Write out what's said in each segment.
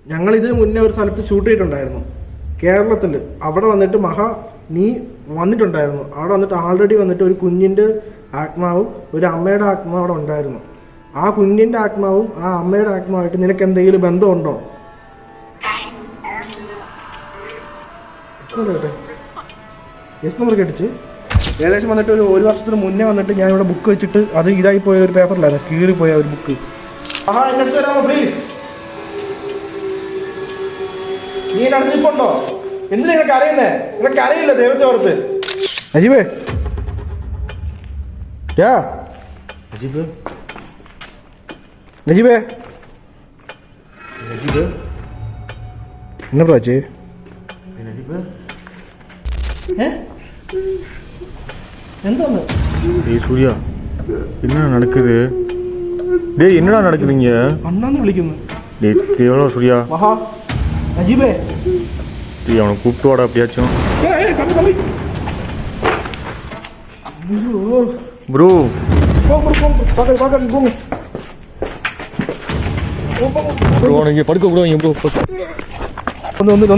ഞങ്ങൾ ഇതിന് മുന്നേ ഒരു സ്ഥലത്ത് ഷൂട്ട് ചെയ്തിട്ടുണ്ടായിരുന്നു കേരളത്തിൽ. അവിടെ വന്നിട്ട് നീ വന്നിട്ടുണ്ടായിരുന്നു. അവിടെ വന്നിട്ട് ആൾറെഡി വന്നിട്ട് ഒരു കുഞ്ഞിൻ്റെ ആത്മാവും ഒരു അമ്മയുടെ ആത്മാവും അവിടെ ഉണ്ടായിരുന്നു. ആ കുഞ്ഞിൻ്റെ ആത്മാവും ആ അമ്മയുടെ ആത്മാവായിട്ട് നിനക്ക് എന്തെങ്കിലും ബന്ധമുണ്ടോ? യെസ് നമ്പർ കേട്ടിച്ച് ഏകദേശം വന്നിട്ട് ഒരു വർഷത്തിന് മുന്നേ വന്നിട്ട് ഞാൻ ഇവിടെ ബുക്ക് വെച്ചിട്ട് അത് ഇതായി പോയ ഒരു പേപ്പറിലായിരുന്നു, കീറിപ്പോയ ഒരു ബുക്ക്. എന്നെ തരാമോ പ്ലീസ്? നീ നടന്നിപ്പുണ്ടോ? എന്തിനാ നിനക്ക് അറിയുന്നേ? നിനക്ക് അറിയില്ല ദൈവത്തെ ഓർത്ത്. അജീബേ നജീബ് നജീബേ നജീബ് என்ன ப்ராச்சு நஜீப് എന്താണ്? டேய் சூர்யா, என்ன நடக்குது? டேய் என்னடா நடக்குதுங்க? அண்ணான்னு விളിക്കുന്നു. டேய் தேவலா சூர்யா. மகா நஜீபே டேய் அவனை கூப்பிட்டு வாடா அப்படியாச்சும். ஏய் கம்மி கம்மி. ப்ரோ பாக்க போங்க. ப்ரோ நீங்க படுக்க விடுவீங்க ப்ரோ. ഒന്നുമില്ല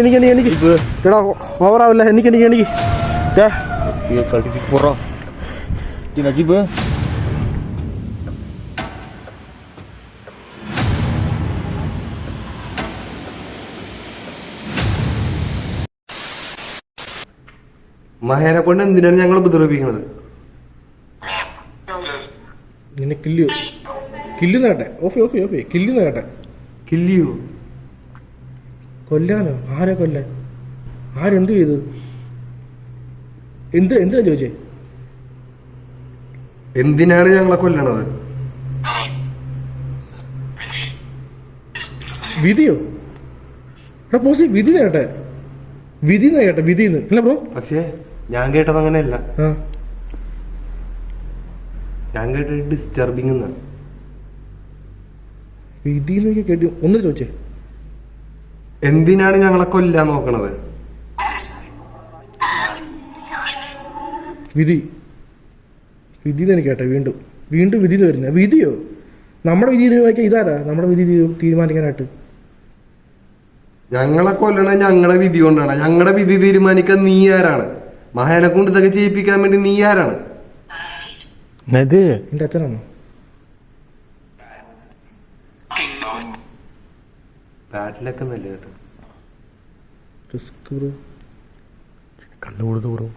എനിക്ക് ഓവറാവില്ല. എനിക്ക് போறா நஜீப். മഹേനെ കൊണ്ട് എന്തിനാണ് ഞങ്ങൾ ഉപദ്രവിക്കുന്നത്? നിന്നെ കില്ലുന്ന കേട്ടെ. ഓഫി കില്ലുന്ന കേട്ടെ. കില്ലിയോ? കൊല്ലാനോ? ആരെ കൊല്ലാൻ? ആരെന്ത് ചെയ്തു? എന്തിനാ ചോദിച്ചേ? എന്തിനാണ് ഞങ്ങളെ കൊല്ലണത്? വിധിയോ? എടാ പോസി വിധി കേട്ടെ. വിധിന്ന് കേട്ടെ. വിധിന്ന് അല്ല ബ്രോ. പക്ഷേ ഞാൻ കേട്ടത് അങ്ങനെയല്ല. ഞാൻ കേട്ടത് ഡിസ്റ്റർബിങ് എന്നാ. വിധിന്ന് കേട്ടു. ഒന്ന് ചോദിച്ചേ, എന്തിനാണ് ഞങ്ങളെ കൊല്ലാൻ നോക്കണത്? വിധിന്ന് എനിക്ക് കേട്ടെ. വീണ്ടും വിധി വരുന്ന വിധിയോ? നമ്മുടെ വിധി തീരുമാനിക്കാൻ ഇതാരാ? നമ്മുടെ വിധി തീരുമാനിക്കാനായിട്ട് ഞങ്ങളെ കൊല്ലണ ഞങ്ങളുടെ വിധി കൊണ്ടാണ്. ഞങ്ങളുടെ വിധി തീരുമാനിക്കാൻ നീ ആരാണ്? മഹേനെ കൊണ്ട് ഇതൊക്കെ ചെയ്യിപ്പിക്കാൻ വേണ്ടി നീ ആരാണ്? എന്റെ അച്ഛനാണോ? ബാറ്റിലൊക്കെ നല്ല കേട്ടോ. கல் விடுது ப்ரோ.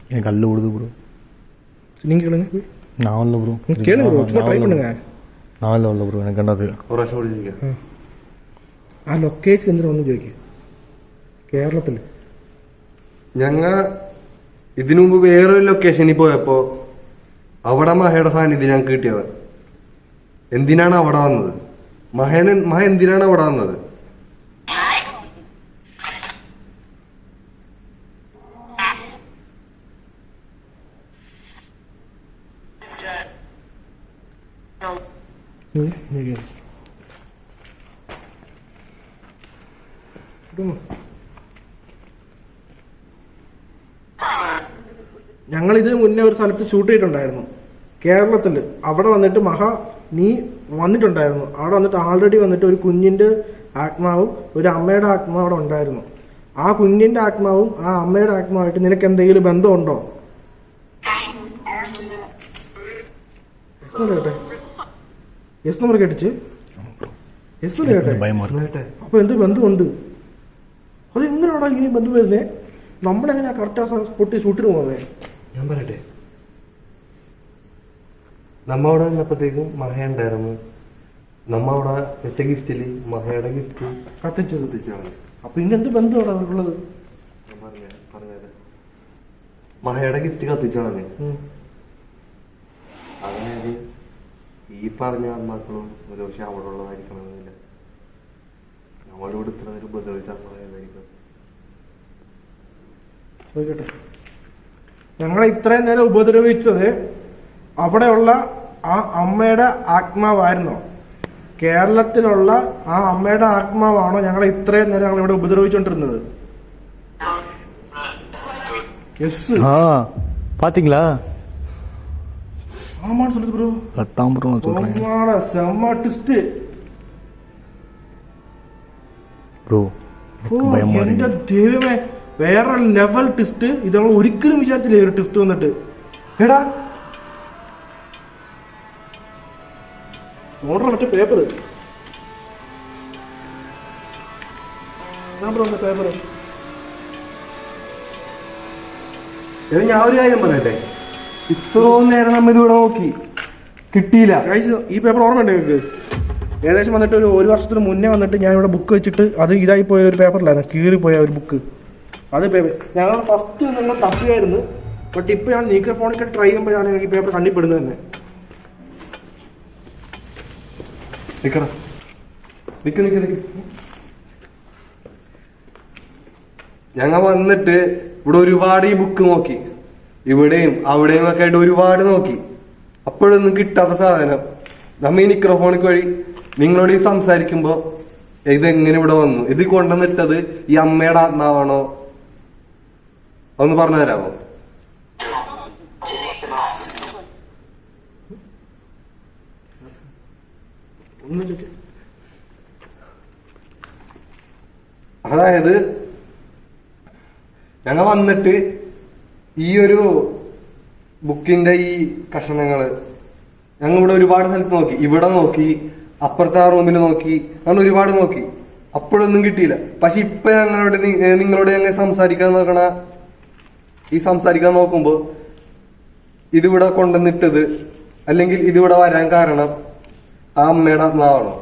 எனக்கு கல் விடுது ப்ரோ. நீங்க கேளுங்க. நான் இல்ல ப்ரோ. கேளுங்க ப்ரோ, சும்மா ட்ரை பண்ணுங்க. நான் இல்ல ப்ரோ, எனக்கு കണ്ടത്. പ്രാവശ്യം കൂടി ചോദിക്കാം. ആ ലൊക്കേഷൻ എന്തിനാ ഒന്ന് ചോദിക്കുക. കേരളത്തിൽ ഞങ്ങ ഇതിനു മുമ്പ് വേറൊരു ലൊക്കേഷനിൽ പോയപ്പോ അവിടെ മഹയുടെ സാന്നിധ്യം ഞങ്ങൾക്ക് കിട്ടിയത്. എന്തിനാണ് അവിടെ വന്നത്? മഹ എന്തിനാണ് അവിടെ വന്നത്? ഞങ്ങൾ ഇതിന് മുന്നേ ഒരു സ്ഥലത്ത് ഷൂട്ട് ചെയ്തിട്ടുണ്ടായിരുന്നു കേരളത്തിൽ. അവിടെ വന്നിട്ട് നീ വന്നിട്ടുണ്ടായിരുന്നു. അവിടെ വന്നിട്ട് ആൾറെഡി വന്നിട്ട് ഒരു കുഞ്ഞിൻ്റെ ആത്മാവും ഒരു അമ്മയുടെ ആത്മാവും അവിടെ ഉണ്ടായിരുന്നു. ആ കുഞ്ഞിൻ്റെ ആത്മാവും ആ അമ്മയുടെ ആത്മാവായിട്ട് നിനക്ക് എന്തെങ്കിലും ബന്ധമുണ്ടോ? കേട്ടെ. യെസ് നമ്പർ കേട്ടിച്ച് യെസ് നമ്പർ കേട്ടെ. അപ്പൊ എന്ത് ബന്ധമുണ്ട്? അത് എങ്ങനെയാണോ ഇങ്ങനെ ബന്ധം വരുന്നേ? നമ്മളെങ്ങനെയാ കറക്റ്റ് ആ സ്പോട്ടിൽ ഷൂട്ടിന് പോകുന്നത്? ഞാൻ പറയട്ടെ, നമ്മ അവിടെ വന്നപ്പോഴത്തേക്കും മഹ ഉണ്ടായിരുന്നു. നമ്മ അവിടെ വെച്ച ഗിഫ്റ്റില് മഹയുടെ ഗിഫ്റ്റ് കത്തിച്ചാണ്. അപ്പൊ ഇങ്ങനത്തെ ബന്ധമാണ് അവർക്കുള്ളത്. പറഞ്ഞത് മഹയുടെ ഗിഫ്റ്റ് കത്തിച്ചാണ്. അതായത് ഈ പറഞ്ഞ ആത്മാക്കളും ഒരു പക്ഷെ അവിടെ ഉള്ളതായിരിക്കണമെന്നില്ല. നമ്മളോട് ഇത്ര നേരം ഉപദ്രവിച്ച ആത്മാവായിരിക്കും. ഞങ്ങളെ ഇത്രയും നേരം ഉപദ്രവിച്ചത് അവിടെയുള്ള ആ അമ്മയുടെ ആത്മാവായിരുന്നോ? കേരളത്തിലുള്ള ആ അമ്മയുടെ ആത്മാവാണോ ഞങ്ങളെ ഇത്രയും നേരം ഞങ്ങൾ ഇവിടെ ഉപദ്രവിച്ചോണ്ടിരുന്നത്? பாத்தீங்களா? ஆமான்னு சொல்லுது ப்ரோ. அதான் ப்ரோ நான் சொல்கிறேன் ஆமாடா, செம்ம ட்விஸ்ட் ബ്രോ. ഭയമാണ് എന്റെ ദൈവമേ, വേറെ ലെവൽ ട്വിസ്റ്റ്. ഇത് നമ്മൾ ഒരിക്കലും വിചാരിച്ചില്ലേ ഒരു ട്വിസ്റ്റ് വന്നിട്ട്. എടാ ഓർഡർ മറ്റേ പേപ്പർ പേപ്പർ. ഇത് ഞാൻ ഒരു കാര്യം പറയട്ടെ, ഇത്രയും നേരം നമ്മ ഇതിവിടെ നോക്കി കിട്ടിയില്ല. ഈ പേപ്പർ ഓർമ്മയുണ്ട് നിങ്ങൾക്ക്? ഏകദേശം വന്നിട്ട് ഒരു വർഷത്തിന് മുന്നേ വന്നിട്ട് ഞാൻ ഇവിടെ ബുക്ക് വെച്ചിട്ട് അത് ഇതായി പോയ ഒരു പേപ്പറിലായിരുന്നു, കീറിപ്പോയ ഒരു ബുക്ക്. അത് പേപ്പർ ഞങ്ങൾ ഫസ്റ്റ് നിങ്ങൾ തപ്പിയായിരുന്നു. ബട്ട് ഇപ്പൊ ഞാൻ നീക്കർ ഫോണിൽ ട്രൈ ചെയ്യുമ്പോഴാണ് ഈ പേപ്പർ കണ്ണിപ്പെടുന്നത് തന്നെ. നിക്കടാ, നിക്ക് നിക്ക് നിക്ക്. ഞങ്ങൾ വന്നിട്ട് ഇവിടെ ഒരുപാട് ഈ ബുക്ക് നോക്കി, ഇവിടെയും അവിടെയും ഒക്കെ ആയിട്ട് ഒരുപാട് നോക്കി. അപ്പോഴൊന്നും കിട്ടാത്ത സാധനം നമ്മ ഈ നിക്രോഫോണിക് വഴി നിങ്ങളോട് ഈ സംസാരിക്കുമ്പോ ഇതെങ്ങനെ ഇവിടെ വന്നു, ഇത് കൊണ്ടുവന്നിട്ടത് ഈ അമ്മയുടെ ആത്മാവാണോ ഒന്ന് പറഞ്ഞു തരാമോ? അതായത് ഞങ്ങൾ വന്നിട്ട് ഈ ഒരു ബുക്കിന്റെ ഈ കഷണങ്ങള് ഞങ്ങൾ ഇവിടെ ഒരുപാട് സ്ഥലത്ത് നോക്കി, ഇവിടെ നോക്കി, അപ്പുറത്തെ ആ റൂമിൽ നോക്കി, ഞങ്ങൾ ഒരുപാട് നോക്കി, അപ്പോഴൊന്നും കിട്ടിയില്ല. പക്ഷെ ഇപ്പൊ നിങ്ങളോട് ഞങ്ങൾ സംസാരിക്കാൻ നോക്കണ ഈ സംസാരിക്കാൻ നോക്കുമ്പോ ഇതിവിടെ കൊണ്ടുവന്നിട്ടത് അല്ലെങ്കിൽ ഇതിവിടെ വരാൻ കാരണം ആ അമ്മയുടെ ആത്മാവാണോ?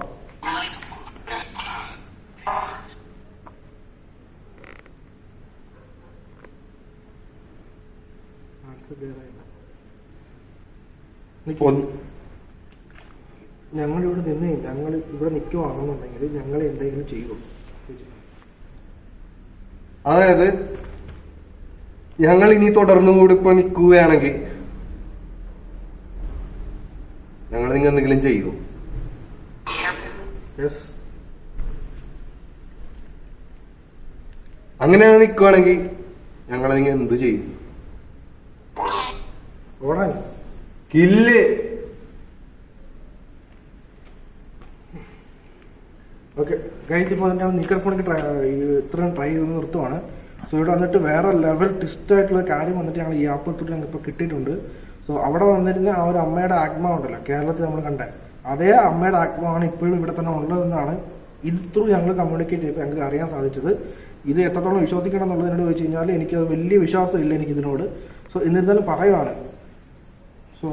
ഞങ്ങൾ ഇവിടെ നിന്ന് ഞങ്ങൾ ഇവിടെ നിൽക്കുവാണെന്നുണ്ടെങ്കിൽ ഞങ്ങൾ എന്തെങ്കിലും ചെയ്യും. അതായത് ഞങ്ങൾ ഇനി തുടർന്നും കൂടി ഇപ്പൊ നിൽക്കുകയാണെങ്കിൽ ഞങ്ങൾ നിങ്ങൾ എന്തെങ്കിലും ചെയ്യൂ. അങ്ങനെ നിൽക്കുവാണെങ്കിൽ ഞങ്ങൾ നിങ്ങൾ എന്ത് ചെയ്യും? കില്ല്. ഓക്കെ ഗൈസ്, ഇപ്പോൾ നിക്കർ ഫോണിക്ക് ഇത്രയും ട്രൈ ചെയ്ത് നിർത്തുവാണ്. സോ ഇവിടെ വന്നിട്ട് വേറെ ലെവൽ ട്വിസ്റ്റ് ആയിട്ടുള്ള കാര്യം വന്നിട്ട് ഞങ്ങൾ ഈ ആപ്പത്തിൽ ഞങ്ങൾക്ക് ഇപ്പോൾ കിട്ടിയിട്ടുണ്ട്. സോ അവിടെ വന്നിരുന്ന ആ ഒരു അമ്മയുടെ ആത്മാവുണ്ടല്ലോ കേരളത്തിൽ നമ്മൾ കണ്ടേ, അതേ അമ്മയുടെ ആത്മാവാണ് ഇപ്പോഴും ഇവിടെ തന്നെ ഉള്ളതെന്നാണ് ഇത് ത്രൂ ഞങ്ങൾ കമ്മ്യൂണിക്കേറ്റ് ചെയ്തപ്പോൾ ഞങ്ങൾക്ക് അറിയാൻ സാധിച്ചത്. ഇത് എത്രത്തോളം വിശ്വസിക്കണം എന്നുള്ളതിനോട് ചോദിച്ചു കഴിഞ്ഞാൽ എനിക്കത് വലിയ വിശ്വാസമില്ല എനിക്കിതിനോട്. സോ എന്നിരുന്നാലും പറയുവാണ്. സോ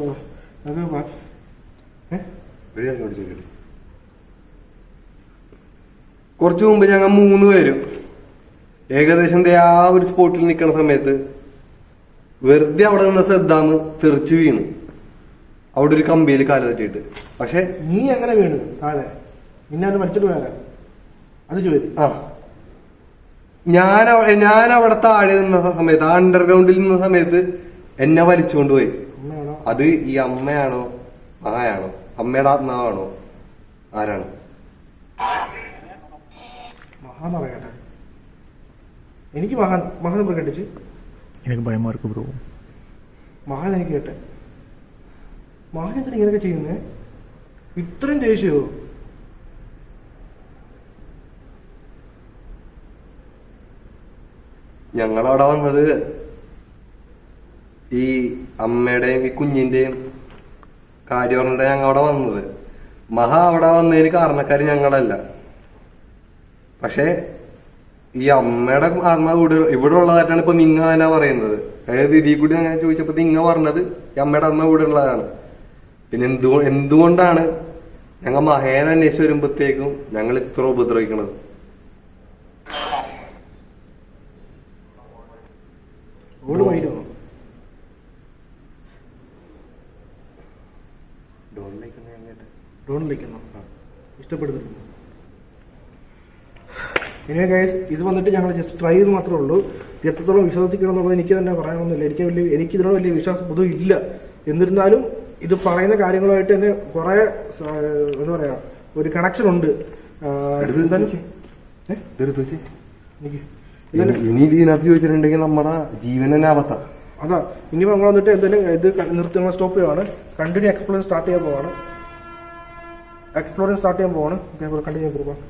അത് കുറച്ചു മുമ്പ് ഞങ്ങൾ 3 പേരും ഏകദേശം ആ ഒരു സ്പോട്ടിൽ നിൽക്കുന്ന സമയത്ത് വെറുതെ അവിടെ നിന്ന് സദ്ദാം തെറിച്ച് വീണു, അവിടെ ഒരു കമ്പിയിൽ കാല് തട്ടിയിട്ട്. പക്ഷെ നീ എങ്ങനെ വീണു താഴെ? നിന്നെ അത് മരിച്ചിട്ട് പോയാലോ? അത് ചോദിച്ചു. ആ ഞാൻ അവിടെ താഴെ നിന്ന സമയത്ത്, ആ അണ്ടർഗ്രൗണ്ടിൽ നിന്ന സമയത്ത് എന്നെ വലിച്ചുകൊണ്ട് പോയി. അത് ഈ അമ്മയാണോ മഹായാണോ, അമ്മയുടെ ആത്മാവാണോ, ആരാണ്? മഹാന്ന് പറയട്ടെ, എനിക്ക് മഹാൻ പ്രകടിച്ച് എനിക്ക് ഭയമാർക്ക് ബ്രോ. മഹാൻ എനിക്ക് കേട്ടെ. മഹാൻ എന്തിനാ ഇങ്ങനെയൊക്കെ ചെയ്യുന്നേ? ഇത്രയും ദേഷ്യമോ? ഞങ്ങളവിടെ വന്നത് ഈ അമ്മയുടെയും ഈ കുഞ്ഞിന്റെയും കാര്യം പറഞ്ഞിട്ട് ഞങ്ങൾ അവിടെ വന്നത്. മഹ അവിടെ വന്നതിന് കാരണക്കാര് ഞങ്ങളല്ല. പക്ഷെ ഈ അമ്മയുടെ ആത്മാവ് ഇവിടെ ഉള്ളതായിട്ടാണ് ഇപ്പൊ നിങ്ങ തന്നെ പറയുന്നത്. അതായത് ഇതിൽ കൂടി ഞാൻ ചോദിച്ചപ്പോ നിങ്ങ പറഞ്ഞത് ഈ അമ്മയുടെ ആത്മാവ് ഇവിടെ ഉള്ളതാണ്. പിന്നെ എന്തുകൊണ്ടാണ് ഞങ്ങൾ മഹേനെ അന്വേഷിച്ച് വരുമ്പോഴത്തേക്കും ഞങ്ങൾ ഇത്ര ഉപദ്രവിക്കണത്? ഇഷ്ടപ്പെടുന്നു. ഇനി ഗൈസ്, ഇത് വന്നിട്ട് ഞങ്ങൾ ജസ്റ്റ് ട്രൈ ചെയ്ത് മാത്രമേ ഉള്ളൂ. ഇത് എത്രത്തോളം വിശ്വസിക്കണം എന്നുള്ളത് എനിക്ക് തന്നെ പറയാനൊന്നുമില്ല. എനിക്ക് ഇതിനോട് വലിയ വിശ്വാസം പൊതുവെ ഇല്ല. എന്നിരുന്നാലും ഇത് പറയുന്ന കാര്യങ്ങളുമായിട്ട് തന്നെ കുറെ എന്താ പറയാ ഒരു കണക്ഷൻ ഉണ്ട്. ഇനി ഇതിനകത്ത് ചോദിച്ചിട്ടുണ്ടെങ്കിൽ നമ്മുടെ ജീവൻ തന്നെ ആപത്താ. അതാ ഇനി നമ്മൾ വന്നിട്ട് എന്തെങ്കിലും ഇത് നിർത്തി നമ്മൾ സ്റ്റോപ്പ് ചെയ്യുവാണ്. കണ്ടിന്യൂ എക്സ്പ്ലോറിങ് സ്റ്റാർട്ട് ചെയ്യാൻ പോവാണ്. കണ്ടിന്യൂ കൊടുക്കാം.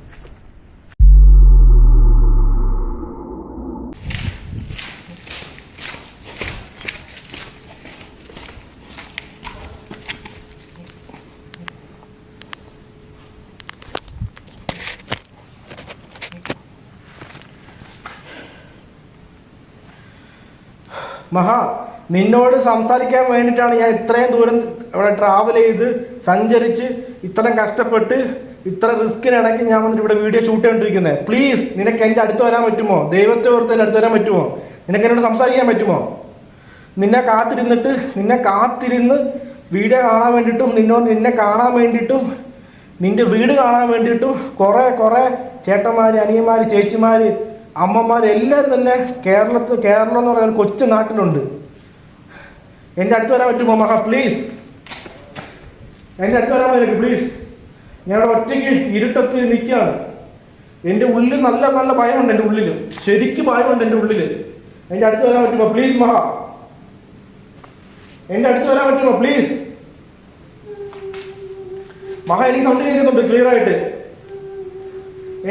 മഹാ, നിന്നോട് സംസാരിക്കാൻ വേണ്ടിയിട്ടാണ് ഞാൻ ഇത്രയും ദൂരം അവിടെ ട്രാവൽ ചെയ്ത് സഞ്ചരിച്ച് ഇത്രയും കഷ്ടപ്പെട്ട് ഇത്ര റിസ്കിനിടയ്ക്ക് ഞാൻ വന്നിട്ട് ഇവിടെ വീഡിയോ ഷൂട്ട് ചെയ്തുകൊണ്ടിരിക്കുന്നത്. പ്ലീസ്, നിനക്ക് എൻ്റെ അടുത്ത് വരാൻ പറ്റുമോ? ദൈവത്തെ ഓർത്ത് എൻ്റെ അടുത്ത് വരാൻ പറ്റുമോ? നിനക്ക് എന്നോട് സംസാരിക്കാൻ പറ്റുമോ? നിന്നെ കാത്തിരുന്ന് വീഡിയോ കാണാൻ വേണ്ടിയിട്ടും നിന്നെ കാണാൻ വേണ്ടിയിട്ടും നിന്റെ വീട് കാണാൻ വേണ്ടിയിട്ടും കുറേ ചേട്ടന്മാർ, അനിയന്മാർ, ചേച്ചിമാർ, അമ്മമാർ എല്ലാവരും തന്നെ കേരളം എന്ന് പറയുന്ന കൊച്ചു നാട്ടിലുണ്ട്. എൻ്റെ അടുത്ത് വരാൻ പറ്റുമോ മഹാ? പ്ലീസ്, എൻ്റെ അടുത്ത് വരാൻ പറ്റും പ്ലീസ്. ഞാൻ ഇവിടെ ഒറ്റയ്ക്ക് ഇരുട്ടത്ത് നിൽക്കുകയാണ്. എൻ്റെ ഉള്ളിൽ നല്ല ഭയമുണ്ട്. എൻ്റെ ഉള്ളിൽ ശരിക്കും ഭയമുണ്ട്. എൻ്റെ ഉള്ളിൽ എൻ്റെ അടുത്ത് വരാൻ പറ്റുമോ പ്ലീസ് മഹാ? എൻ്റെ അടുത്ത് വരാൻ പറ്റുമോ പ്ലീസ് മഹാ? എനിക്ക് സൗണ്ട് കേൾക്കുന്നുണ്ട് ക്ലിയർ ആയിട്ട്.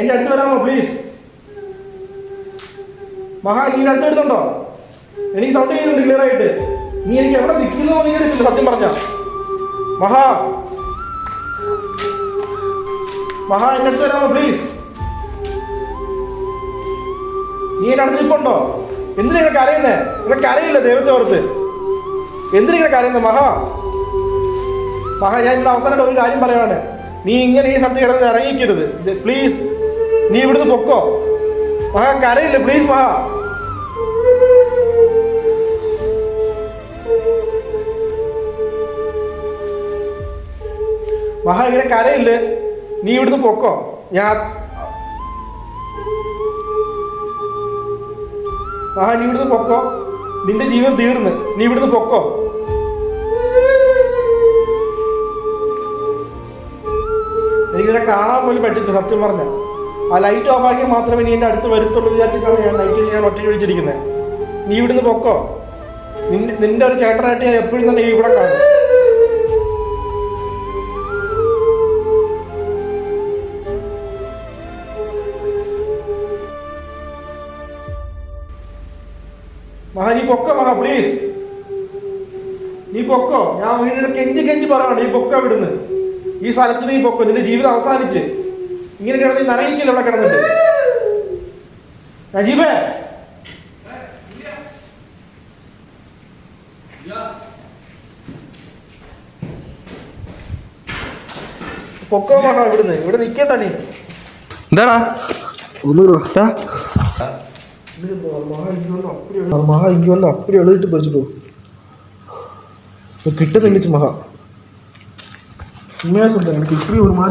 എൻ്റെ അടുത്ത് വരാമോ പ്ലീസ് മഹാ? നീ അടുത്ത് വരുന്നുണ്ടോ? എനിക്ക് സൗണ്ട് ചെയ്യുന്നുണ്ട് ക്ലിയർ ആയിട്ട്. നീ എനിക്ക് എവിടെ നിൽക്കുന്നു അറിയില്ല സത്യം പറഞ്ഞ മഹാ. എന്റെ അടുത്ത് വരാമോ പ്ലീസ്? നീ എന്റെ അടുത്ത് നിൽപ്പുണ്ടോ? എന്തിനാ കരയുന്നേ? നിനക്ക് കരയില്ല ദൈവത്തെ ഓർത്ത്? എന്തിനാ കരയുന്നത് മഹാ? ഞാൻ ഇവിടെ അവസാനമായിട്ട് ഒരു കാര്യം പറയാണ്. നീ ഇങ്ങനെ ഈ സ്ഥലത്ത് കിടന്ന് ഇറങ്ങിക്കരുത് പ്ലീസ്. നീ ഇവിടുന്ന് പൊക്കോ കരയില്ല പ്ലീസ് ഇങ്ങനെ കരയില്ലേ? നീ ഇവിടുന്ന് പൊക്കോ. നീ ഇവിടുന്ന് പൊക്കോ. നിന്റെ ജീവൻ തീർന്ന്. നീ ഇവിടുന്ന് പൊക്കോ. എനിക്കിതിനെ കാണാൻ പോലും പറ്റില്ല സത്യം പറഞ്ഞ. ആ ലൈറ്റ് ഓഫ് ആക്കി മാത്രമേ നീ എൻ്റെ അടുത്ത് വരുത്തുള്ളൂ വിചാരിച്ചിട്ടാണ് ഞാൻ ഒറ്റയ്ക്ക് വിളിച്ചിരിക്കുന്നത്. നീ ഇവിടുന്ന് പൊക്കോ. നിന്റെ ഒരു ചേട്ടനായിട്ട് ഞാൻ എപ്പോഴും തന്നെ ഇവിടെ കാണും. നീ പൊക്കോ പ്ലീസ്. നീ പൊക്കോ. ഞാൻ വീടിനെ കെഞ്ചി പറയാണ്. നീ പൊക്കോ ഇവിടുന്ന്. ഈ സ്ഥലത്ത് നീ പൊക്കോ. നിന്റെ ജീവിതം അവസാനിച്ച്. ഇങ്ങനെ കിടന്ന് നനയിക്കില്ല ഇവിടെ കിടന്നിട്ട്. നജീബേ, പൊക്കോ ഇവിടുന്ന്. ഇവിടെ നിക്കണ്ട നീ. എന്താടാ அப்படி எழுதிட்டு படிச்சுட்டு கிட்ட தங்கிச்சு மகா. உண்மையா சொல்றேன், எனக்கு இப்படி ஒரு மாதிரி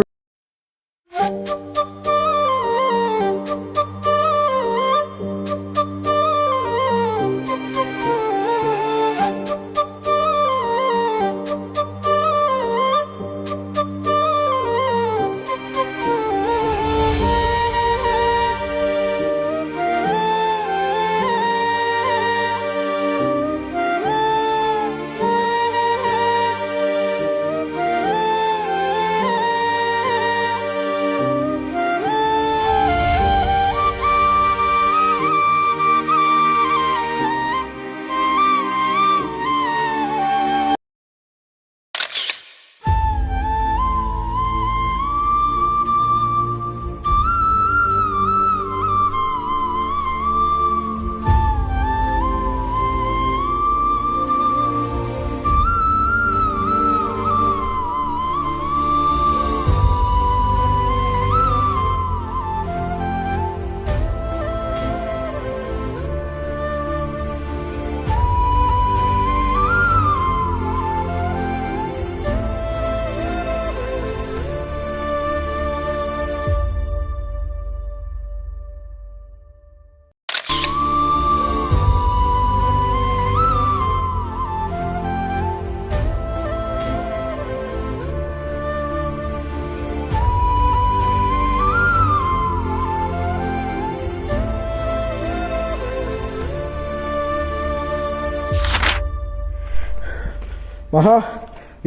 മഹാ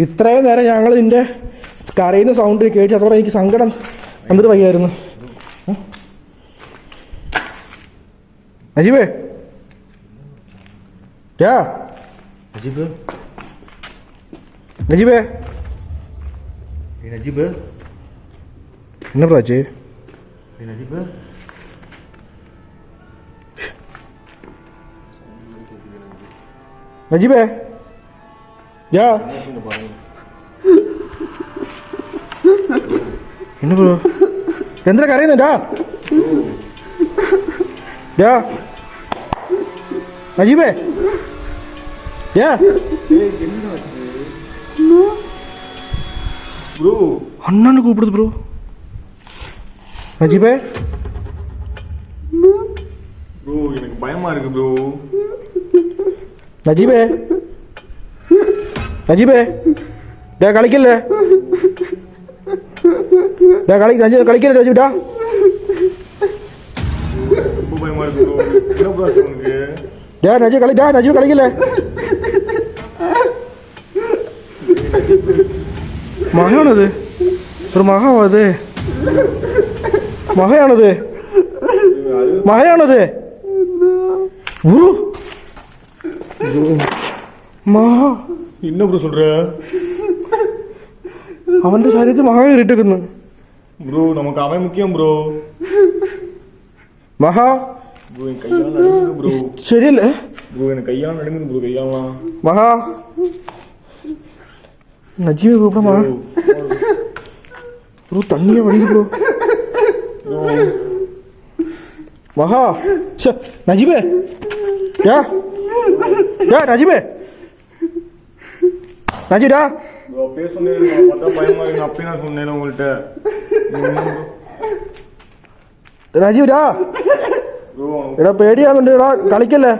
ഇത്രയും നേരം ഞങ്ങൾ നിന്റെ കരയുന്ന സൗണ്ട് കേട്ട് അതോടെ എനിക്ക് സങ്കടം വന്നിട്ട് വയ്യായിരുന്നു. നജീബേ നജീബ് നജീബേ നജീബ് എന്നാ പ്രാച്ചേ നജീബ് നജീബേ என்ன ப்ரோ எந்திர கரையுதுடா நஜீபே ப்ரோ அண்ணான்னு கூப்பிடுது ப்ரோ. நஜீபே ப்ரோ எனக்கு பயமா இருக்கு ப்ரோ. നജീബേ നജീബേ കളിക്കല്ലേ കളിക്കല്ലേ നജീബ് ரொம்ப பயமா இருக்கு ப்ரோ. என்ன ப்ரோ உனக்கு നജീബ് കളിക്കല്ലേ. മഹയാണത് ഒരു മഹാവത് മഹയാണത് മഹയാണത് മഹാ என்ன ப்ரோ சொல்ற അവന്റെ ശരീരത്തിൽ മഹാ കയറിയിട്ടിരിക്കുന്നു ப்ரோ. நமக்கு அவன் முக்கியம் ப்ரோ. മഹാ ப்ரோ என் கையால நடுங்குது ப்ரோ. ശരിയല്ലേ ப்ரோ எனக்கு கையால நடுங்குது ப்ரோ. கையாலாம் മഹാ നജീബ് കൂടെ മഹാ ബ്രോ തണ്ണിയ വഴി ബ്രോ മഹാ നജീബേ നജീബേ நஜிடா ப்ரோ அப்பயே சொன்னேன் பார்த்தா பயமா இருக்கு. அப்பயே நான் சொன்னேன் உங்கள்கிட்ட. രാജീവ്ടാ ப்ரோ എടാ പേടിയാന്നുണ്ടെടാ കളിക്കല്ലേ.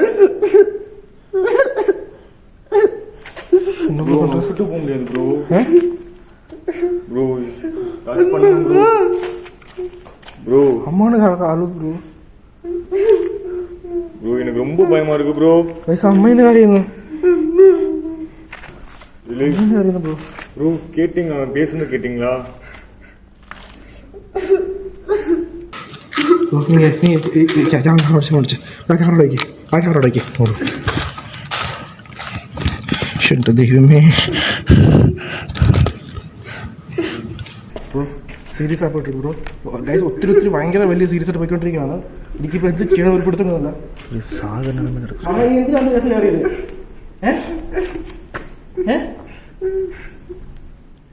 ப்ரோ விட்டு போக முடியாது ப்ரோ. ப்ரோ டச் பண்ணுங்க ப்ரோ. ப்ரோ അമ്മാണ് കാലത്ത് ബ്രോ ப்ரோ எனக்கு ரொம்ப பயமா இருக்கு ப்ரோ. പൈസ അമ്മയിന്ന് കാര്യന്ന് இல்லை ബ്രോ. ப்ரோ கேட்டீங்க பேசுன்னு கேட்டீங்களா? ദൈവമേ ബ്രോ സീരിയസ് ആയിട്ട് പോയിട്ട് ബ്രോ ഗൈസ് ഒത്തിരി ഭയങ്കര വലിയ സീരിയസ് ആയിട്ട് പോയിക്കൊണ്ടിരിക്കുകയാണ്. എനിക്കിപ്പോൾ എന്ത് ചെയ്യണം ഒരു പിടുത്തങ്ങളല്ല. എന്തിനാണ് കയറിയത്?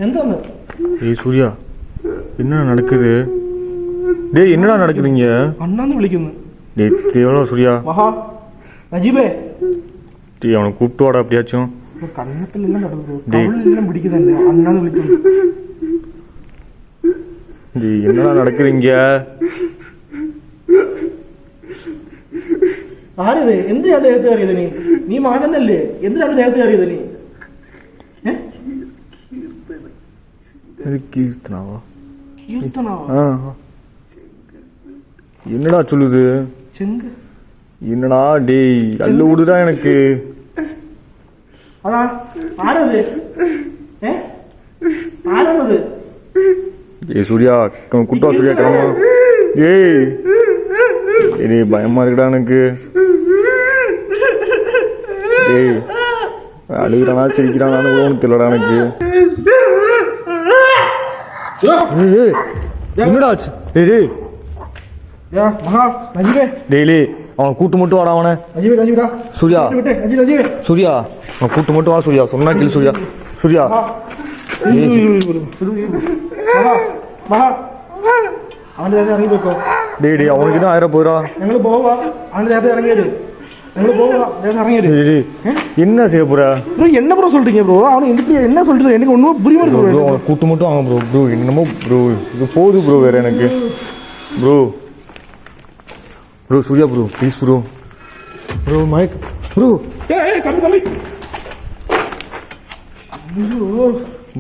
എന്താണ് ஏய் சூர்யா என்ன நடக்குது? டேய் என்னடா நடக்குதுங்க? അണ്ണാന്ന് വിളിക്കുന്നു. டேய் தேவலா சூர்யா. മഹാ നജീബേ டேய் அவனை கூப்பிட்டு வாடா அப்படியாச்சும். കണ്ണത്തിലെല്ലാം നടന്നു കവിളെല്ലാം പിടിക്കുന്നുണ്ട്. അണ്ണാന്ന് വിളിക്കുന്നു. டேய் என்னடா நடக்குதுங்க? ആരത്? എന്തിനാണ് ദേഹത്ത് കയറിയത് നീ? നീ മകനല്ലേ? എന്തിനാണ് ദേഹത്ത് കയറിയത് നീ? அது கீர்த்தனாவா? കീർത്തനാവോ? என்னடா சொல்லுது? ചെങ്ക് என்னடா டேய் அல்ல விடுடா எனக்கு. അതാ ആരത്? ആരാണത്? ஏய் சூர்யா குட்டா சூர்யா கிளம்பா. ஏய் இனி பயமா இருக்குடா எனக்கு. ஏய் அழுகிறானா சிரிக்கிறானான்னு கூட ஒன்றும் தெரியலடா எனக்கு. ஏய் என்னடா ஆச்சு? டேய் മഹാ നജീബേ டெய்லி அவனை கூட்டு மட்டும் வாடா அவனை. നജീബേ നജീബാ சூர்யா നജീബേ சூர்யா அவன் கூட்டு மட்டும் வா சூர்யா. சொன்னா கேளு சூர்யா. சூர்யா മഹാ മഹാ അവന്റെ ദേഹത്ത് ഇറങ്ങി പോയിക്കോ. டேய் அவனுக்கு தான் 1000 போதுடா. ഞങ്ങൾ പോവാ. അവന്റെ ദേഹത്ത് ഇറങ്ങിയത് ഞങ്ങൾ போவா. ദേഹത്ത് இறங்கியது. டேய் என்ன செய்ய போற? ப்ரோ என்ன ப்ரோ சொல்றீங்க ப்ரோ? அவன் என்ன சொல்றது எனக்கு ஒன்றும் புரிய மாட்டேங்குது ப்ரோ. அவனை கூட்டு மட்டும் வாங்க ப்ரோ. ப்ரோ என்னமோ ப்ரோ இது போகுது ப்ரோ வேற எனக்கு. Bro bro Surya bro please bro. Bro mike bro. கம்மி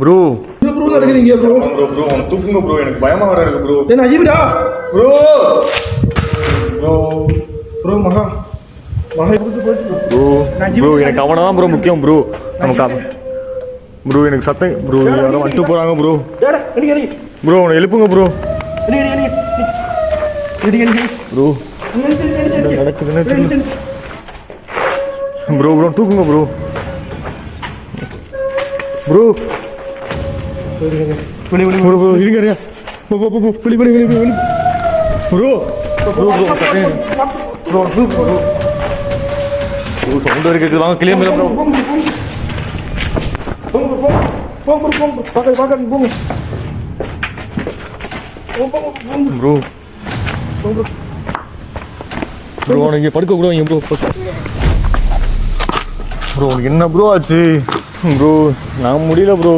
ப்ரோ ப்ரோ நடக்குறீங்க ப்ரோ. ப்ரோ ப்ரோ அவனை தூக்குங்க ப்ரோ. எனக்கு பயமா வர இருக்கு ப்ரோ. நஜீப்டா ப்ரோ ப்ரோ ப்ரோ மகா மகா கொடுத்து போச்சு ப்ரோ. ப்ரோ எனக்கு அவனை தான் ப்ரோ முக்கியம் ப்ரோ. நமக்கு அவன் ப்ரோ எனக்கு சத்தம் ப்ரோ யாரும் வந்துட்டு போகிறாங்க ப்ரோ. டேடா எனிக்கு எனிக்கு ப்ரோ அவனை எழுப்புங்க ப்ரோ. எனிக்கு எனிக்கு எனிக்கு எனிக்கு ப்ரோ நடக்குதுன்னு தெரியல ப்ரோ. ப்ரோ தூக்குங்க ப்ரோ. ப்ரோ விளி விளி ப்ரோ ப்ரோ இருங்க போ போ போ விளி விளி விளி விளி bro bro bro bro bro bro sound வரைக்கும் கேட்குது. வாங்க கிளியர் மேலே ப்ரோ. போங்க பாக்க போங்க ப்ரோ ப்ரோ உனக்கு படுக்க கூட வைங்க ப்ரோ. ப்ரோ உனக்கு என்ன ப்ரோ ஆச்சு ப்ரோ? நான் முடியல ப்ரோ.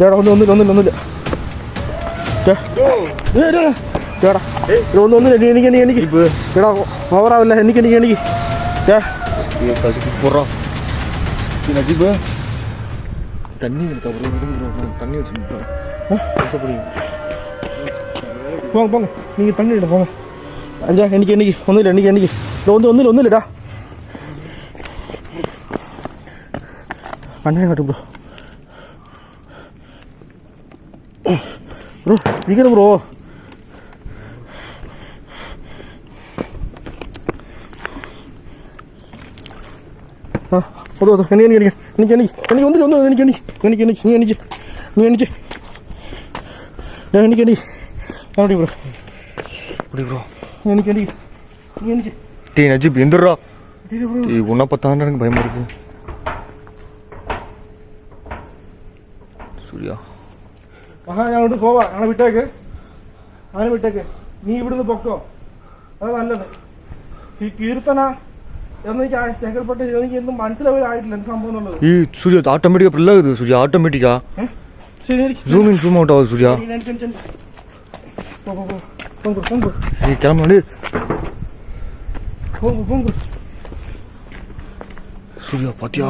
டேடா வந்து டேடா ഒന്ന് എനിക്ക് இப்போ എടാ ഓവറാവില്ല എനിക്ക് கழிச்சு போடுறான் நஜீபு. தண்ணி இருக்கா ப்ரோ? தண்ணி வச்சுருக்கா പോങ്ങ നീ തണ്ണി ഇട പോങ്ങ അഞ്ചാ എനിക്ക് ഒന്നുമില്ല ഒന്നുമില്ലടാ മണ്ണേ കാട്ടും ബ്രോ ഇരിക്കണം ബ്രോ. ആ അതോ എനിക്ക് ഒന്നില്ല എനിക്ക് அப்படி ப்ரோ அப்படி ப்ரோ எனக்கு டீ நஜீப் எந்திரா. டீ உன்னை பார்த்தாண்டா எனக்கு பயமா இருக்கு. സൂര്യ മഹാ ഞാൻ അങ്ങോട്ട് പോവാ. അങ്ങനെ വിട്ടേക്ക് നീ ഇവിടുന്ന് പൊക്കോ. അത് നല്ലത്. ഈ കീർത്തന എന്നെനിക്ക് ചെങ്കൽപ്പെട്ട് എനിക്ക് എന്തും മനസ്സിലാവില്ലായിട്ടില്ല എന്ത് സംഭവം എന്നുള്ളത്. ഈ സൂര്യ ആട്ടോമാറ്റിക്കാ പിള്ളേർ സൂര്യ ആട്ടോമാറ്റിക്കാ ശരി സൂം ഇൻ സൂം ഔട്ട് ആവും സൂര്യ. கிளம்பி சூர்யா பாத்தியா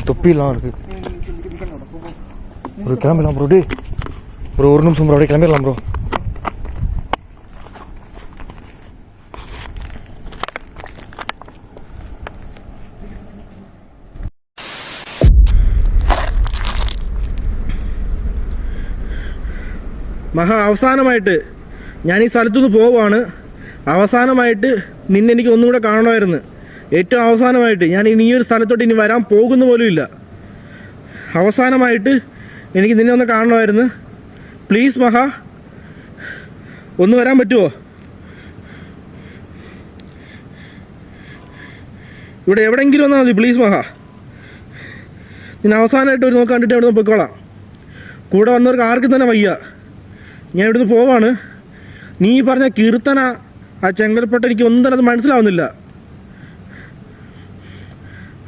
தொப்பிலாம் இருக்கு ப்ரோ. கிளம்பிடலாம் ப்ரோ. டே ப்ரோ ஒரு நிமிஷம் ப்ரோ. அப்படியே கிளம்பிடலாம் ப்ரோ. മഹാ അവസാനമായിട്ട് ഞാൻ ഈ സ്ഥലത്തുനിന്ന് പോവാണ്. അവസാനമായിട്ട് നിന്നെ എനിക്ക് ഒന്നും കൂടെ കാണണമായിരുന്നു. ഏറ്റവും അവസാനമായിട്ട് ഞാൻ ഇനി ഈ ഒരു സ്ഥലത്തോട്ട് ഇനി വരാൻ പോകുന്ന പോലും ഇല്ല. അവസാനമായിട്ട് എനിക്ക് നിന്നെ ഒന്ന് കാണണമായിരുന്നു. പ്ലീസ് മഹാ ഒന്ന് വരാൻ പറ്റുമോ? ഇവിടെ എവിടെയെങ്കിലും വന്നാൽ മതി പ്ലീസ് മഹാ. നിന്നെ അവസാനമായിട്ട് ഒരു നോക്ക് കണ്ടിട്ട് അവിടെ നിന്ന് പൊയ്ക്കോളാം. കൂടെ വന്നവർക്ക് ആർക്കും തന്നെ വയ്യ. ഞാൻ ഇവിടുന്ന് പോവാണ്. നീ പറഞ്ഞ കീർത്തന ആ ചെങ്കൽപ്പെട്ട് എനിക്ക് ഒന്നും തന്നെ അത് മനസ്സിലാവുന്നില്ല.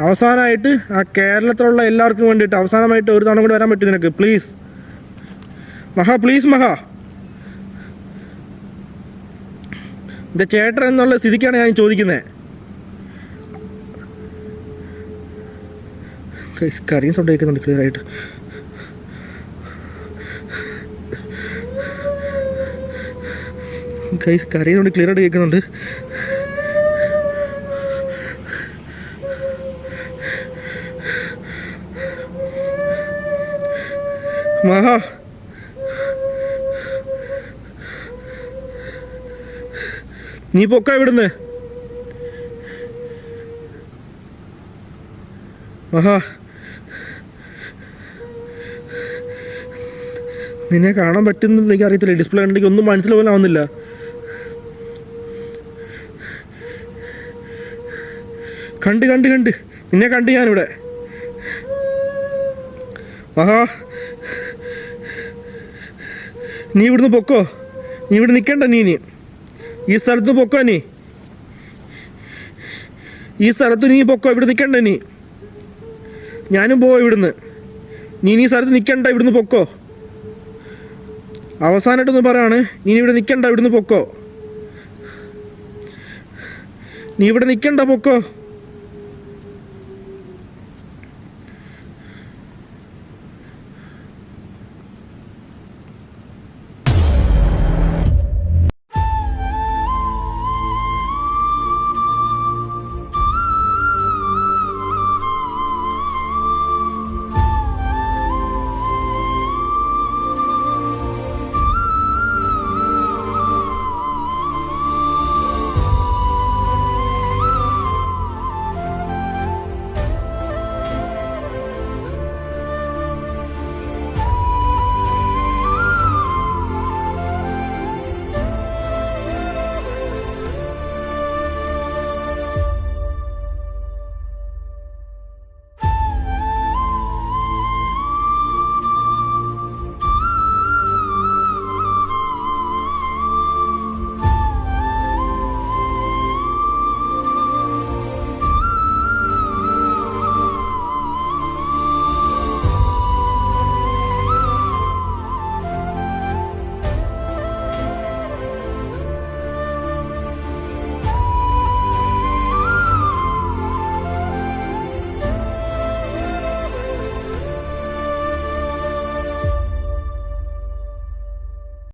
അവസാനമായിട്ട് ആ കേരളത്തിലുള്ള എല്ലാവർക്കും വേണ്ടിയിട്ട് അവസാനമായിട്ട് ഒരു തവണ കൂടി വരാൻ പറ്റും നിനക്ക് പ്ലീസ് മഹാ. പ്ലീസ് മഹാ. എൻ്റെ ചേട്ടൻ എന്നുള്ള സ്ഥിതിക്കാണ് ഞാൻ ചോദിക്കുന്നത്. കറിയും സൗണ്ട് കേൾക്കുന്നുണ്ട് ക്ലിയർ ആയിട്ട്. കരയുന്നുണ്ട് ക്ലിയർ ആയിട്ട് കേൾക്കുന്നുണ്ട്. മഹാ നീ പൊക്ക ഇവിടുന്ന് മഹാ. നിന്നെ കാണാൻ പറ്റുന്ന എനിക്ക് അറിയത്തില്ല. ഡിസ്പ്ലേ കണ്ടെങ്കിൽ ഒന്നും മനസ്സിലാവുന്നില്ല. കണ്ട് നിന്നെ കണ്ട് ഞാനിവിടെ മഹാ. നീ ഇവിടുന്ന് പൊക്കോ. നീ ഇവിടെ നിൽക്കണ്ട. നീ ഈ സ്ഥലത്ത് പൊക്കോ. ഈ സ്ഥലത്ത് നീ പൊക്കോ. ഇവിടെ നിൽക്കണ്ട. ഞാനും പോവാ ഇവിടുന്ന്. നീ ഈ സ്ഥലത്ത് നിൽക്കണ്ട. ഇവിടുന്ന് പൊക്കോ. അവസാനമായിട്ടൊന്ന് പറയാണ്. നീ ഇവിടെ നിൽക്കണ്ട. ഇവിടുന്ന് പൊക്കോ. നീ ഇവിടെ നിൽക്കണ്ട. പൊക്കോ.